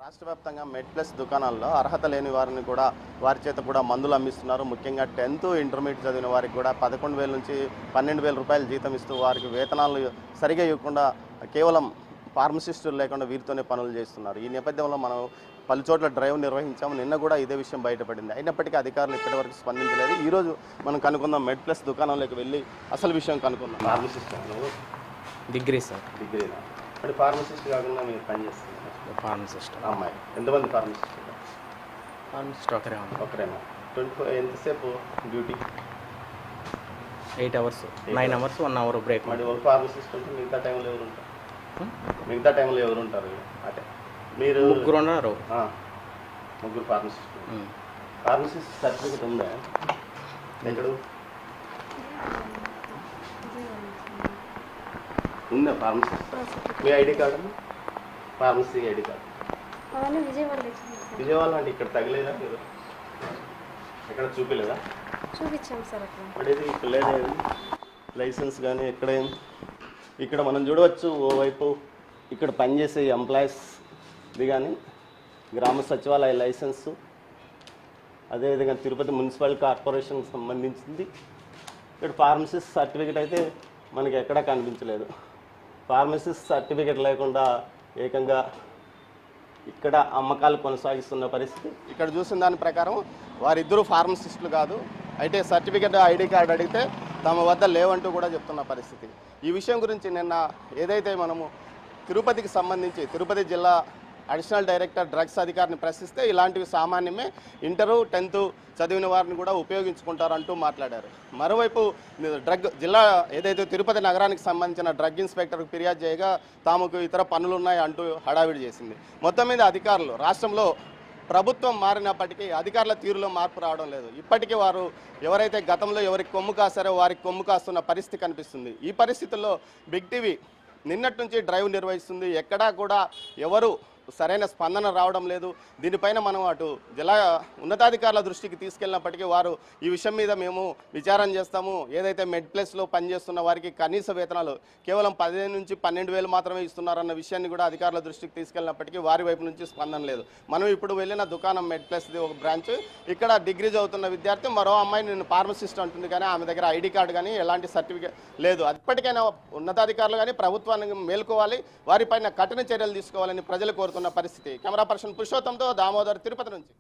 రాష్ట్ర వ్యాప్తంగా మెడ్ప్లస్ దుకాణాల్లో అర్హత లేని వారిని కూడా వారి చేత కూడా మందులు అమ్మిస్తున్నారు. ముఖ్యంగా 10th ఇంటర్మీడియట్ చదివిన వారికి కూడా 11,000 నుంచి 12,000 రూపాయలు జీతం ఇస్తూ వారికి వేతనాలు సరిగా ఇవ్వకుండా కేవలం ఫార్మసిస్టులు లేకుండా వీరితోనే పనులు చేస్తున్నారు. ఈ నేపథ్యంలో మనం పలు చోట్ల డ్రైవ్ నిర్వహించాము. నిన్న కూడా ఇదే విషయం బయటపడింది. అయినప్పటికీ అధికారులు ఇప్పటివరకు స్పందించలేదు. ఈరోజు మనం కనుక్కుందాం, మెడ్ప్లస్ దుకాణంలోకి వెళ్ళి అసలు విషయం కనుక్కుందాం. Pharmacist degree sir. డిగ్రీనా? అంటే ఫార్మసిస్ట్ కాకుండా మీరు పనిచేస్తున్నారు? ఫార్మసిస్ట్. అమ్మాయి ఎంతమంది ఫార్మసిస్ట్? ఫార్మసిస్ట్ ఒకరేనా? 24 ఎంతసేపు duty? 8 hours, 9 hours, 1 hour break. మరి ఒక ఫార్మసిస్ట్ ఉంటే మిగతా టైంలో ఎవరు ఉంటారు? అంటే మీరు ముగ్గురు ఉన్నారు. ముగ్గురు ఫార్మసిస్ట్. ఫార్మసిస్ట్ సర్టిఫికేట్ ఉందా? ఎక్కడ ఉందా ఫార్మసిస్ట్? మీ ID card, pharmacy ID card Vijayawada అంటే ఇక్కడ తగలేదా? మీరు ఎక్కడ చూపించలేదా? చూపించాం సార్. అక్కడ పడేది ఇక్కడ లేదు లైసెన్స్ కానీ ఎక్కడ. ఇక్కడ మనం చూడవచ్చు ఓవైపు ఇక్కడ పనిచేసే ఎంప్లాయీస్ది కానీ గ్రామ సచివాలయ లైసెన్సు, అదేవిధంగా తిరుపతి మున్సిపల్ కార్పొరేషన్కి సంబంధించింది. ఇక్కడ ఫార్మసిస్ట్ సర్టిఫికేట్ అయితే మనకి ఎక్కడా కనిపించలేదు. ఫార్మసిస్ట్ సర్టిఫికేట్ లేకుండా ఏకంగా ఇక్కడ అమ్మకాలు కొనసాగిస్తున్న పరిస్థితి. ఇక్కడ చూసిన దాని ప్రకారం వారిద్దరూ ఫార్మసిస్టులు కాదు, అయితే సర్టిఫికేట్ ఐడి కార్డు అడిగితే తమ వద్ద లేవంటూ కూడా చెప్తున్న పరిస్థితి. ఈ విషయం గురించి నిన్న ఏదైతే మనము తిరుపతికి సంబంధించి తిరుపతి జిల్లా అడిషనల్ డైరెక్టర్ డ్రగ్స్ అధికారిని ప్రశ్నిస్తే ఇలాంటివి సామాన్యమే, ఇంటరు 10th చదివిన వారిని కూడా ఉపయోగించుకుంటారంటూ మాట్లాడారు. మరోవైపు జిల్లా ఏదైతే తిరుపతి నగరానికి సంబంధించిన డ్రగ్ ఇన్స్పెక్టర్కు ఫిర్యాదు చేయగా తాముకు ఇతర పనులు ఉన్నాయి అంటూ హడావిడి చేసింది. మొత్తం మీద అధికారులు రాష్ట్రంలో ప్రభుత్వం మారినప్పటికీ అధికారుల తీరులో మార్పు రావడం లేదు. ఇప్పటికీ వారు ఎవరైతే గతంలో ఎవరికి కొమ్ము కాస్తారో వారికి కొమ్ము కాస్తున్న పరిస్థితి కనిపిస్తుంది. ఈ పరిస్థితుల్లో బిగ్ టీవీ నిన్నటి నుంచి డ్రైవ్ నిర్వహిస్తుంది. ఎక్కడా కూడా ఎవరు సరైన స్పందన రావడం లేదు. దీనిపైన మనం అటు జిల్లా ఉన్నతాధికారుల దృష్టికి తీసుకెళ్ళినప్పటికీ వారు ఈ విషయం మీద మేము విచారణ చేస్తాము, ఏదైతే మెడ్ప్లస్లో పనిచేస్తున్న వారికి కనీస వేతనాలు కేవలం 15,000 నుంచి 12,000 మాత్రమే ఇస్తున్నారన్న విషయాన్ని కూడా అధికారుల దృష్టికి తీసుకెళ్ళినప్పటికీ వారి వైపు నుంచి స్పందన లేదు. మనం ఇప్పుడు వెళ్ళిన దుకాణం మెడ్ప్లస్ది ఒక బ్రాంచ్, ఇక్కడ డిగ్రీ చదువుతున్న విద్యార్థి మరో అమ్మాయి నేను ఫార్మసిస్ట్ అంటుంది, కానీ ఆమె దగ్గర ఐడి కార్డు కానీ ఎలాంటి సర్టిఫికేట్ లేదు. అప్పటికైనా ఉన్నతాధికారులు కానీ ప్రభుత్వాన్ని మేల్కోవాలి, వారిపైన కఠిన చర్యలు తీసుకోవాలని ప్రజలు కోరుతున్న పరిస్థితి. కెమెరా పర్సన్ పురుషోత్తంతో దామోదర్, తిరుపతి నుంచి.